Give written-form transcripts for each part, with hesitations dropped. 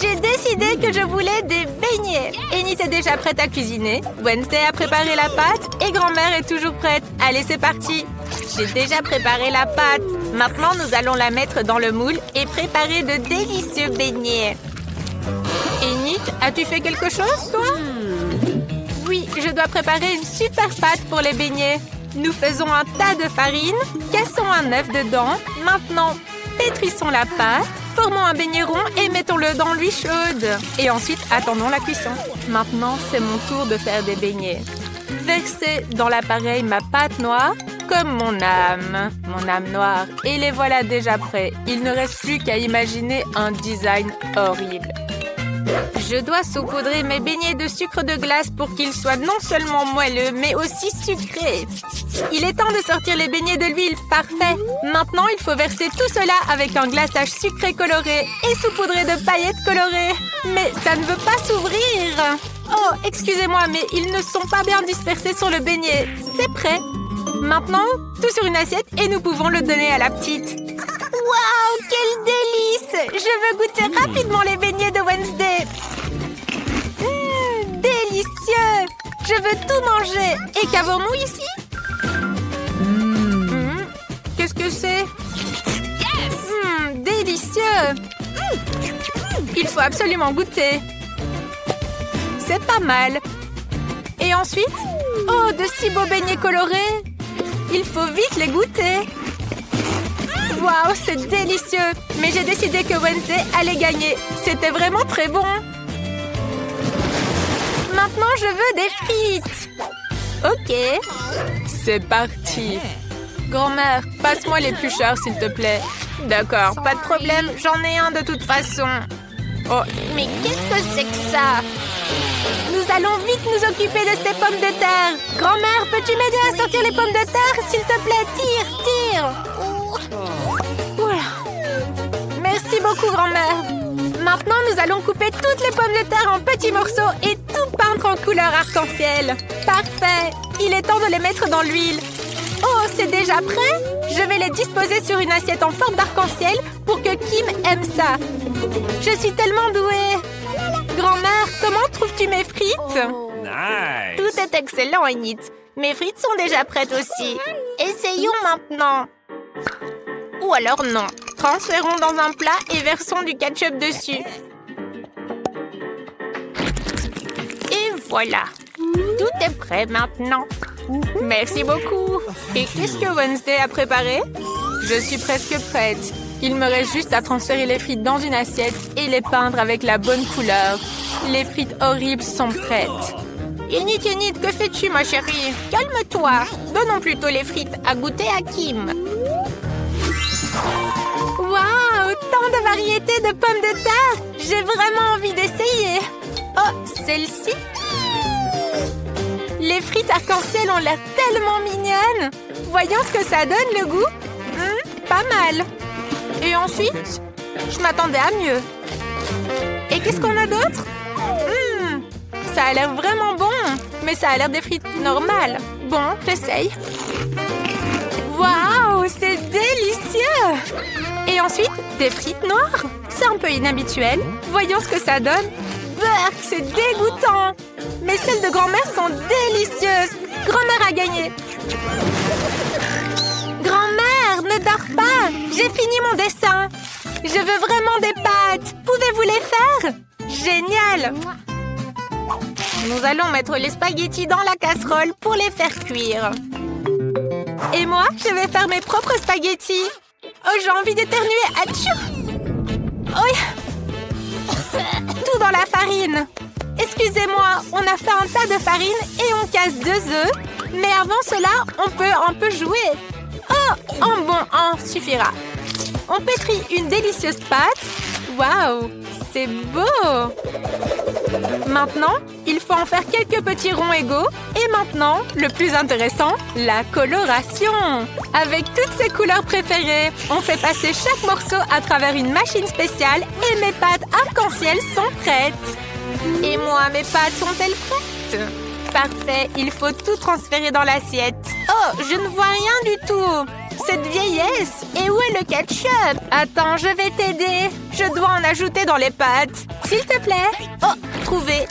J'ai décidé que je voulais des beignets. Enid est déjà prête à cuisiner. Wednesday a préparé la pâte et grand-mère est toujours prête. Allez, c'est parti. J'ai déjà préparé la pâte. Maintenant, nous allons la mettre dans le moule et préparer de délicieux beignets. Enid, as-tu fait quelque chose, toi? Oui, je dois préparer une super pâte pour les beignets. Nous faisons un tas de farine, cassons un œuf dedans. Maintenant, pétrissons la pâte, formons un beignet rond et mettons-le dans l'huile chaude. Et ensuite, attendons la cuisson. Maintenant, c'est mon tour de faire des beignets. Versez dans l'appareil ma pâte noire comme mon âme noire. Et les voilà déjà prêts. Il ne reste plus qu'à imaginer un design horrible. Je dois saupoudrer mes beignets de sucre de glace pour qu'ils soient non seulement moelleux, mais aussi sucrés. Il est temps de sortir les beignets de l'huile. Parfait. Maintenant, il faut verser tout cela avec un glaçage sucré coloré et saupoudré de paillettes colorées. Mais ça ne veut pas s'ouvrir. Oh, excusez-moi, mais ils ne sont pas bien dispersés sur le beignet. C'est prêt. Maintenant, tout sur une assiette et nous pouvons le donner à la petite. Waouh, quel délice! Je veux goûter rapidement les beignets de Wednesday. Délicieux! Je veux tout manger. Et qu'avons-nous ici? Qu'est-ce que c'est? Délicieux! Il faut absolument goûter. C'est pas mal. Et ensuite? Oh, de si beaux beignets colorés! Il faut vite les goûter. Waouh, c'est délicieux! Mais j'ai décidé que Wednesday allait gagner. C'était vraiment très bon. Maintenant, je veux des frites. Ok. C'est parti. Grand-mère, passe-moi l'éplucheur, s'il te plaît. D'accord, pas de problème. J'en ai un de toute façon. Oh, mais qu'est-ce que c'est que ça? Nous allons vite nous occuper de ces pommes de terre. Grand-mère, peux-tu m'aider à sortir les pommes de terre? S'il te plaît, tire. Merci beaucoup, grand-mère. Maintenant, nous allons couper toutes les pommes de terre en petits morceaux et tout peindre en couleur arc-en-ciel. Parfait. Il est temps de les mettre dans l'huile. Oh, c'est déjà prêt? Je vais les disposer sur une assiette en forme d'arc-en-ciel pour que Kim aime ça. Je suis tellement douée. Grand-mère, comment trouves-tu mes frites? Nice. Tout est excellent, Enid. Mes frites sont déjà prêtes aussi. Essayons maintenant. Ou alors non. Transférons dans un plat et versons du ketchup dessus. Et voilà. Tout est prêt maintenant. Merci beaucoup. Et qu'est-ce que Wednesday a préparé? Je suis presque prête. Il me reste juste à transférer les frites dans une assiette et les peindre avec la bonne couleur. Les frites horribles sont prêtes. Enid, que fais-tu, ma chérie? Calme-toi. Donnons plutôt les frites à goûter à Kim. Waouh, tant de variétés de pommes de terre! J'ai vraiment envie d'essayer. Oh, celle-ci? Les frites arc-en-ciel ont l'air tellement mignonnes. Voyons ce que ça donne, le goût. Pas mal. Et ensuite, je m'attendais à mieux. Et qu'est-ce qu'on a d'autre? Ça a l'air vraiment bon. Mais ça a l'air des frites normales. Bon, j'essaye. Waouh, c'est délicieux! Et ensuite, des frites noires. C'est un peu inhabituel. Voyons ce que ça donne. Burk, c'est dégoûtant. Mais celles de grand-mère sont délicieuses. Grand-mère a gagné. Grand-mère, ne dors pas. J'ai fini mon dessin. Je veux vraiment des pâtes. Pouvez-vous les faire? Génial. Nous allons mettre les spaghettis dans la casserole pour les faire cuire. Et moi, je vais faire mes propres spaghettis. Oh, j'ai envie d'éternuer. Atchou! Oh. Tout dans la farine. Excusez-moi, on a fait un tas de farine et on casse 2 œufs. Mais avant cela, on peut un peu jouer. Oh, un suffira. On pétrit une délicieuse pâte. Waouh, c'est beau! Maintenant, il faut en faire quelques petits ronds égaux. Et maintenant, le plus intéressant, la coloration. Avec toutes ses couleurs préférées, on fait passer chaque morceau à travers une machine spéciale et mes pâtes arc-en-ciel sont prêtes. Et moi, mes pâtes sont-elles prêtes? Parfait, il faut tout transférer dans l'assiette. Oh, je ne vois rien du tout. Cette vieillesse. Et où est le ketchup? Attends, je vais t'aider. Je dois en ajouter dans les pâtes. S'il te plaît. Oh, trouvé.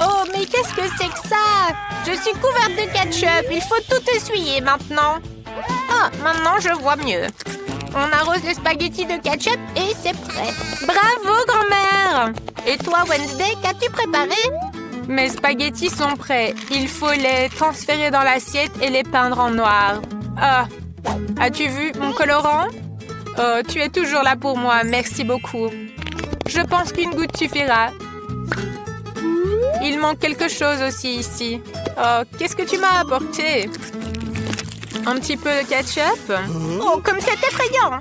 Oh, mais qu'est-ce que c'est que ça? Je suis couverte de ketchup. Il faut tout essuyer maintenant. Ah, maintenant je vois mieux. On arrose les spaghettis de ketchup et c'est prêt. Bravo, grand-mère! Et toi, Wednesday, qu'as-tu préparé? Mes spaghettis sont prêts. Il faut les transférer dans l'assiette et les peindre en noir. Ah, as-tu vu mon colorant? Oh, tu es toujours là pour moi. Merci beaucoup. Je pense qu'une goutte suffira. Il manque quelque chose aussi ici. Oh, qu'est-ce que tu m'as apporté? Un petit peu de ketchup? Oh, comme c'est effrayant!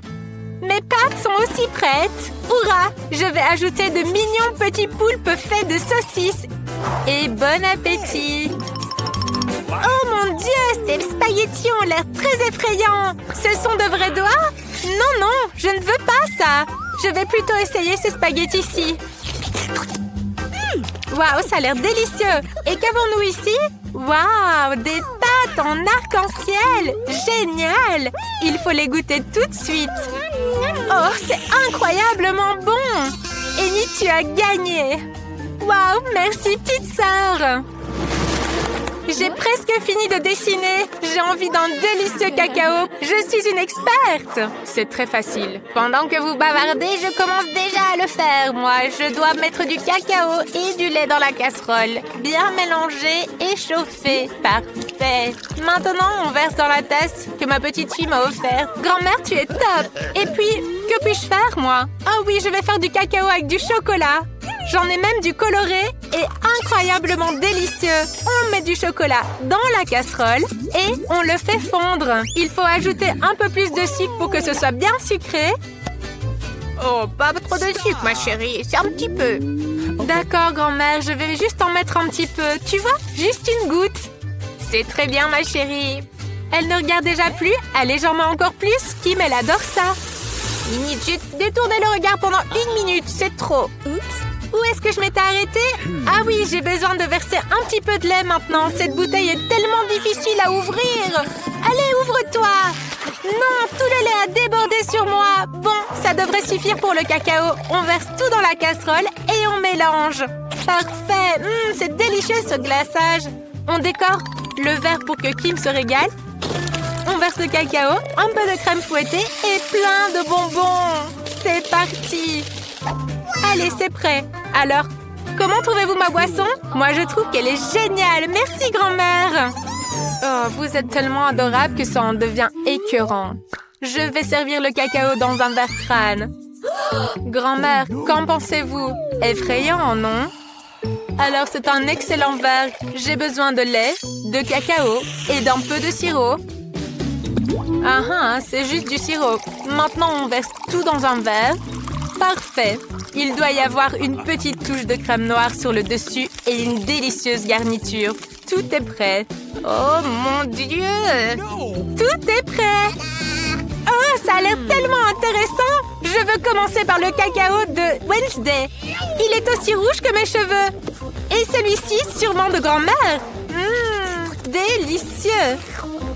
Mes pâtes sont aussi prêtes. Hurrah! Je vais ajouter de mignons petits poulpes faits de saucisses. Et bon appétit! Oh mon Dieu! Ces spaghettis ont l'air très effrayants. Ce sont de vrais doigts? Non, non, je ne veux pas ça. Je vais plutôt essayer ces spaghettis-ci. Waouh, ça a l'air délicieux! Et qu'avons-nous ici? Waouh, des pâtes en arc-en-ciel! Génial! Il faut les goûter tout de suite. Oh, c'est incroyablement bon! Annie, tu as gagné! Waouh, merci petite sœur! J'ai presque fini de dessiner. J'ai envie d'un délicieux cacao. Je suis une experte. C'est très facile. Pendant que vous bavardez, je commence déjà à le faire. Moi, je dois mettre du cacao et du lait dans la casserole. Bien mélanger et chauffer. Parfait. Maintenant, on verse dans la tasse que ma petite fille m'a offerte. Grand-mère, tu es top. Et puis, que puis-je faire, moi? Ah oui, je vais faire du cacao avec du chocolat. J'en ai même du coloré et incroyablement délicieux. On met du chocolat dans la casserole et on le fait fondre. Il faut ajouter un peu plus de sucre pour que ce soit bien sucré. Oh, pas trop de sucre, ma chérie. C'est un petit peu. D'accord, grand-mère. Je vais juste en mettre un petit peu. Tu vois, juste une goutte. C'est très bien, ma chérie. Elle ne regarde déjà plus. Allez, j'en mets encore plus. Kim, elle adore ça. Minute, j'ai détourné le regard pendant 1 minute. C'est trop. Oups. Où est-ce que je m'étais arrêtée? Ah oui, j'ai besoin de verser un petit peu de lait maintenant. Cette bouteille est tellement difficile à ouvrir. Allez, ouvre-toi. Non, tout le lait a débordé sur moi. Bon, ça devrait suffire pour le cacao. On verse tout dans la casserole et on mélange. Parfait. C'est délicieux ce glaçage. On décore le verre pour que Kim se régale. On verse le cacao, un peu de crème fouettée et plein de bonbons. C'est parti. Allez, c'est prêt. Alors, comment trouvez-vous ma boisson? Moi, je trouve qu'elle est géniale. Merci, grand-mère. Oh, vous êtes tellement adorable que ça en devient écœurant. Je vais servir le cacao dans un verre crâne. Grand-mère, qu'en pensez-vous? Effrayant, non? Alors, c'est un excellent verre. J'ai besoin de lait, de cacao et d'un peu de sirop. Ah, c'est juste du sirop. Maintenant, on verse tout dans un verre. Parfait. Il doit y avoir une petite touche de crème noire sur le dessus et une délicieuse garniture. Tout est prêt. Oh mon Dieu! Tout est prêt! Oh, ça a l'air tellement intéressant! Je veux commencer par le cacao de Wednesday. Il est aussi rouge que mes cheveux. Et celui-ci, sûrement de grand-mère. Délicieux!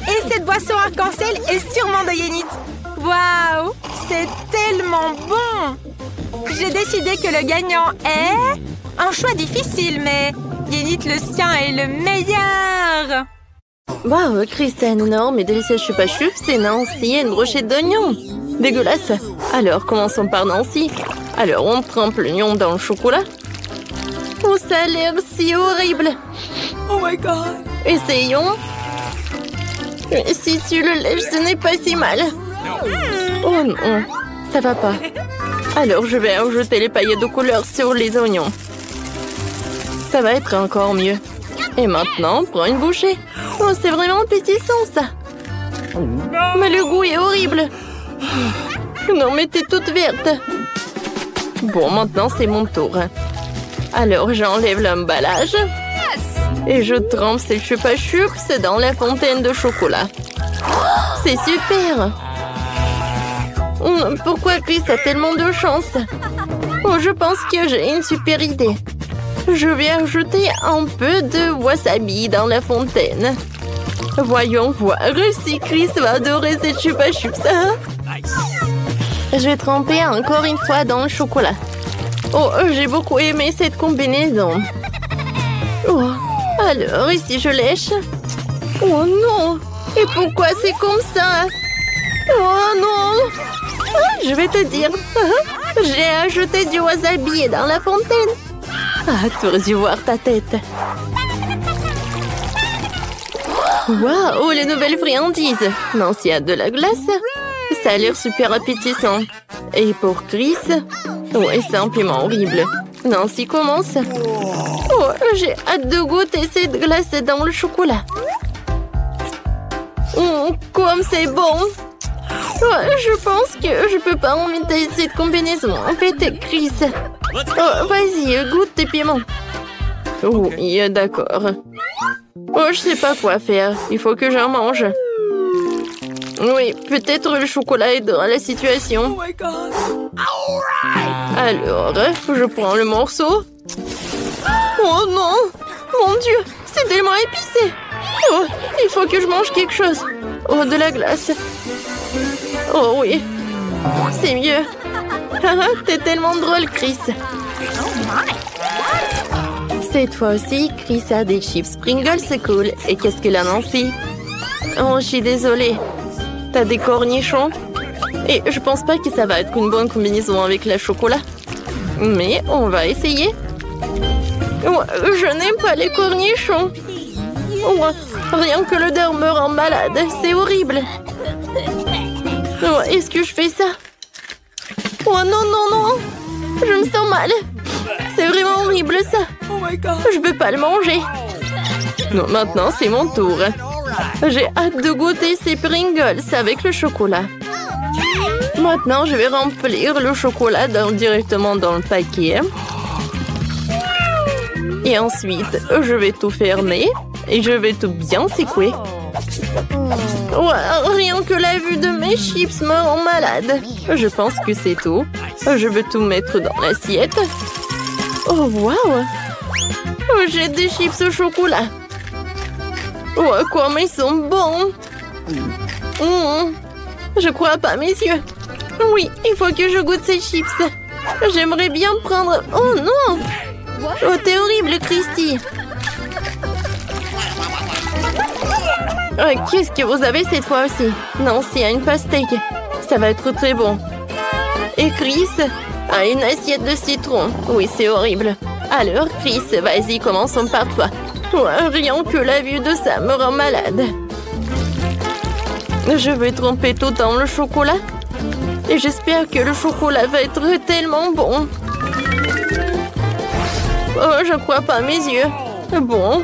Et cette boisson arc-en-ciel est sûrement de Yenit. Waouh! C'est tellement bon! J'ai décidé que le gagnant est... Un choix difficile, mais... Yenit, le sien est le meilleur! Waouh, Chris, c'est un énorme et délicieux chupa-chup. C'est Nancy et une brochette d'oignon. Dégueulasse. Alors, commençons par Nancy. Alors, on trempe l'oignon dans le chocolat. Oh, ça a l'air si horrible. Oh my God! Essayons. Si tu le lèches, ce n'est pas si mal. Oh non, ça va pas. Alors, je vais ajouter les paillettes de couleur sur les oignons. Ça va être encore mieux. Et maintenant, prends une bouchée. Oh, c'est vraiment appétissant, ça. Mais le goût est horrible. Non, mais t'es toute verte. Bon, maintenant, c'est mon tour. Alors, j'enlève l'emballage. Et je trempe ces chupa-chups dans la fontaine de chocolat. C'est super! Pourquoi Chris a tellement de chance? Oh, je pense que j'ai une super idée. Je vais ajouter un peu de wasabi dans la fontaine. Voyons voir si Chris va adorer ces chupa-chups. Je vais tremper encore une fois dans le chocolat. Oh, j'ai beaucoup aimé cette combinaison. Oh, alors, et si je lèche? Oh non! Et pourquoi c'est comme ça? Oh non! Ah, je vais te dire, j'ai ajouté du wasabi dans la fontaine. Ah, tu aurais dû voir ta tête. Waouh, les nouvelles friandises. Nancy a de la glace. Ça a l'air super appétissant. Et pour Chris, ouais, simplement horrible. Nancy commence. Oh, j'ai hâte de goûter cette glace dans le chocolat. Comme c'est bon. Ouais, je pense que je peux pas imiter cette combinaison. En fait, Chris. Oh, vas-y, goûte tes piments. Oui, d'accord. Oh, je sais pas quoi faire. Il faut que j'en mange. Oui, peut-être le chocolat aidera la situation. Alors, je prends le morceau. Oh non! Mon Dieu, c'est tellement épicé. Oh, il faut que je mange quelque chose. Oh, de la glace. Oh oui, c'est mieux. T'es tellement drôle, Chris. Cette fois aussi, Chris a des chips Pringles, c'est cool. Et qu'est-ce qu'elle a, Nancy? Oh, je suis désolée. T'as des cornichons? Et je pense pas que ça va être une bonne combinaison avec le chocolat. Mais on va essayer. Oh, je n'aime pas les cornichons. Oh, rien que l'odeur me rend malade. C'est horrible. Oh, est-ce que je fais ça? Oh non, non, non. Je me sens mal. C'est vraiment horrible ça. Je peux pas le manger. Non, maintenant c'est mon tour. J'ai hâte de goûter ces Pringles avec le chocolat. Maintenant, je vais remplir le chocolat directement dans le paquet. Et ensuite, je vais tout fermer et je vais tout bien secouer. Ouais, rien que la vue de mes chips me rend malade. Je pense que c'est tout. Je vais tout mettre dans l'assiette. Oh, waouh! J'ai des chips au chocolat. Oh, comme ils sont bons! Je crois pas mes yeux. Oui, il faut que je goûte ces chips. J'aimerais bien prendre... Oh non! Oh, t'es horrible, Christy. Qu'est-ce que vous avez cette fois aussi? Nancy a une pastèque. Ça va être très bon. Et Chris a une assiette de citron. Oui, c'est horrible. Alors, Chris, vas-y, commençons par toi. Rien que la vue de ça me rend malade. Je vais tremper tout dans le chocolat. Et j'espère que le chocolat va être tellement bon. Oh, je crois pas mes yeux. Bon.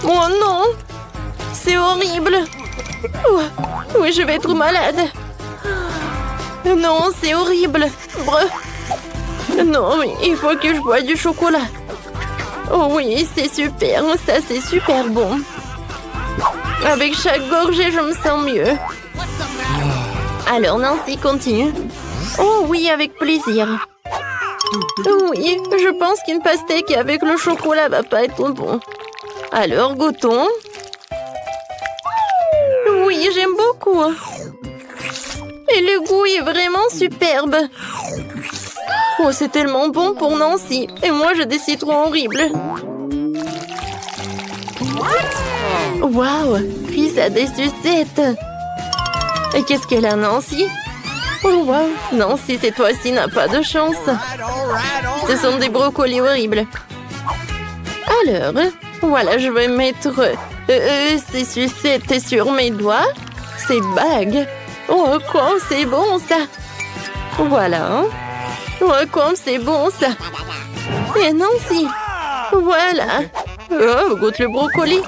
Oh non! C'est horrible! Oh, oui, je vais être malade. Non, c'est horrible. Bref. Non, mais il faut que je boive du chocolat. Oh oui, c'est super. Ça, c'est super bon. Avec chaque gorgée, je me sens mieux. Alors, Nancy, continue. Oh oui, avec plaisir. Oui, je pense qu'une pastèque avec le chocolat va pas être bon. Alors, goûtons. Oui, j'aime beaucoup. Et le goût est vraiment superbe. Oh, c'est tellement bon pour Nancy. Et moi, j'ai des citrons horribles. Waouh, Chris a des sucettes. Et qu'est-ce qu'elle a, Nancy? Oh, waouh, Nancy, cette fois-ci, n'a pas de chance. Ce sont des brocolis horribles. Alors, voilà, je vais mettre ces sucettes sur mes doigts. Ces bagues. Oh, comme c'est bon, ça. Voilà. Oh, comme c'est bon, ça. Et Nancy. Voilà. Oh, goûte le brocoli.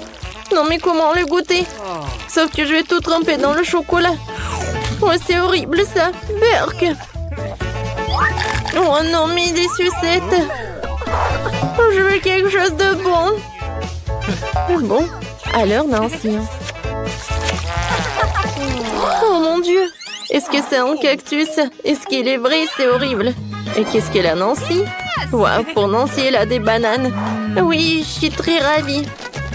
Non, mais comment le goûter? Sauf que je vais tout tremper dans le chocolat. Oh, c'est horrible, ça. Burk. Oh non, mais des sucettes. Oh, je veux quelque chose de bon. Bon, alors Nancy. Oh mon Dieu. Est-ce que c'est un cactus? Est-ce qu'il est vrai? C'est horrible. Et qu'est-ce qu'elle a, Nancy? Wow, pour Nancy, elle a des bananes. Oui, je suis très ravie.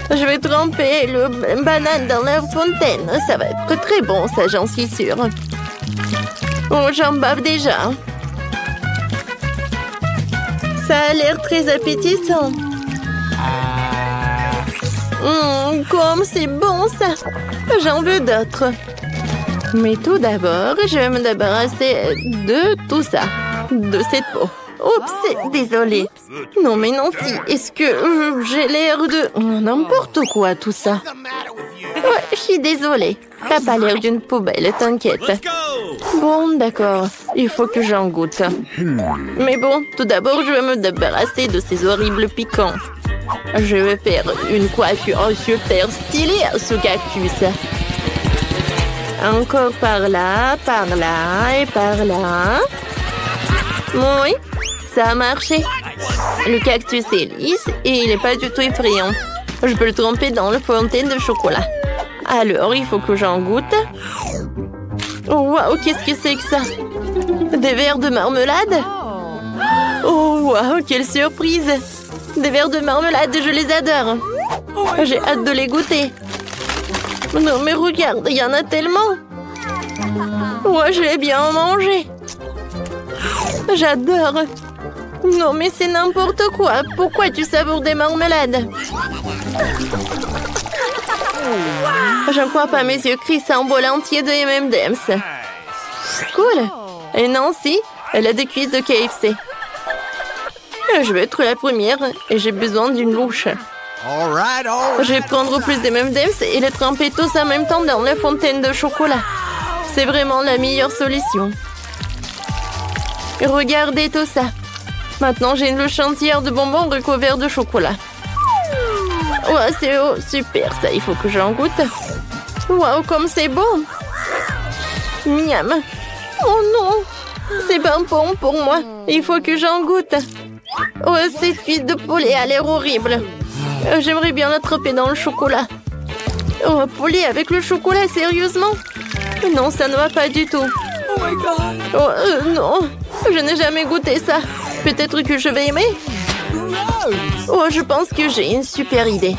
Je vais tremper le banane dans la fontaine. Ça va être très bon, ça, j'en suis sûre. Oh, j'en bave déjà. Ça a l'air très appétissant. Comme c'est bon ça. J'en veux d'autres. Mais tout d'abord, je vais me débarrasser de tout ça. De cette peau. Oups, désolée. Non mais Nancy, est-ce que j'ai l'air de... n'importe quoi tout ça. Ouais, je suis désolée. T'as pas l'air d'une poubelle, t'inquiète. Bon, d'accord. Il faut que j'en goûte. Mais bon, tout d'abord, je vais me débarrasser de ces horribles piquants. Je vais faire une coiffure super stylée à ce cactus. Encore par là et par là. Oui, ça a marché. Le cactus est lisse et il n'est pas du tout effrayant. Je peux le tremper dans la fontaine de chocolat. Alors, il faut que j'en goûte. Oh, waouh, qu'est-ce que c'est que ça? Des verres de marmelade? Oh, waouh, quelle surprise! Des verres de marmelade, je les adore. J'ai hâte de les goûter. Non, mais regarde, il y en a tellement. Ouais, je vais bien en manger. J'adore. Non, mais c'est n'importe quoi. Pourquoi tu savoures des marmelades? Je ne crois pas, mes yeux. Chris a un bol entier de M&M's. Cool. Et Nancy, elle a des cuisses de KFC. Je vais être la première et j'ai besoin d'une louche. Je vais prendre plus des M&M's et les tremper tous en même temps dans la fontaine de chocolat. C'est vraiment la meilleure solution. Regardez tout ça. Maintenant, j'ai une louche entière de bonbons recouverts de chocolat. Ouais, c'est super ça, il faut que j'en goûte. Waouh, comme c'est bon. Miam. Oh non, c'est pas bon pour moi. Il faut que j'en goûte. Oh, cette cuisse de poulet a l'air horrible. J'aimerais bien la tremper dans le chocolat. Oh, poulet avec le chocolat, sérieusement? Non, ça ne va pas du tout. Oh, non, je n'ai jamais goûté ça. Peut-être que je vais aimer. Oh, je pense que j'ai une super idée.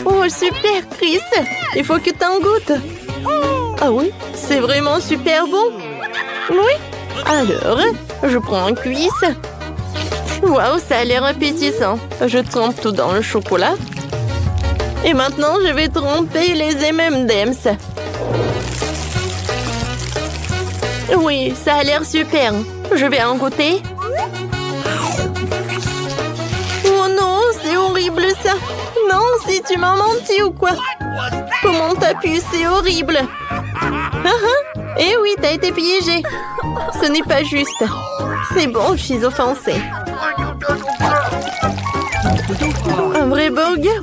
Oh, super, Chris. Il faut que tu en goûtes. Ah oui, c'est vraiment super bon. Oui. Alors, je prends une cuisse. Waouh, ça a l'air appétissant. Je trempe tout dans le chocolat. Et maintenant, je vais tremper les M&M's. Oui, ça a l'air super. Je vais en goûter. Oh non, c'est horrible ça. Non, si tu m'as menti ou quoi? Comment t'as pu? C'est horrible. Eh oui, t'as été piégé. Ce n'est pas juste. C'est bon, je suis offensée. Un vrai burger?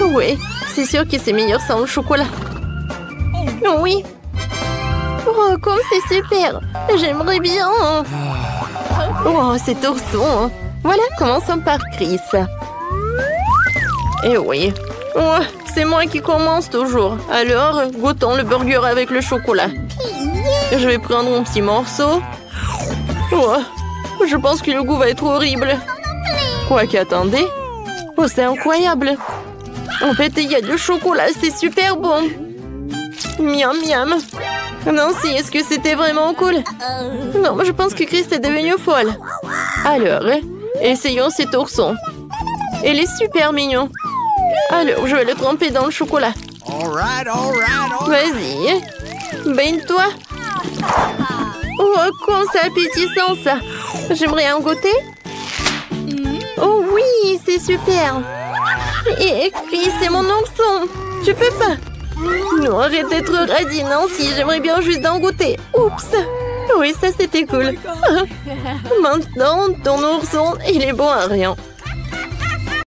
Oui, c'est sûr que c'est meilleur sans le chocolat. Oui. Oh, comme c'est super. J'aimerais bien. Oh, c'est ourson. Voilà, commençons par Chris. Eh oui. Oh, c'est moi qui commence toujours. Alors, goûtons le burger avec le chocolat. Je vais prendre un petit morceau. Oh, je pense que le goût va être horrible. Quoi qu'attendez. Oh, c'est incroyable. En fait, il y a du chocolat, c'est super bon. Miam, miam. Nancy, est-ce que c'était vraiment cool? Non, je pense que Chris est devenue folle. Alors, essayons cet ourson. Il est super mignon. Alors, je vais le tremper dans le chocolat. Vas-y. Baigne-toi. Oh, comme c'est appétissant ça. J'aimerais en goûter. Oh oui, c'est super. Et Chris, c'est mon ourson. Tu peux pas. Non, arrête d'être radie, Nancy. J'aimerais bien juste en goûter. Oups. Oui, ça c'était cool. Maintenant, ton ourson, il est bon à rien.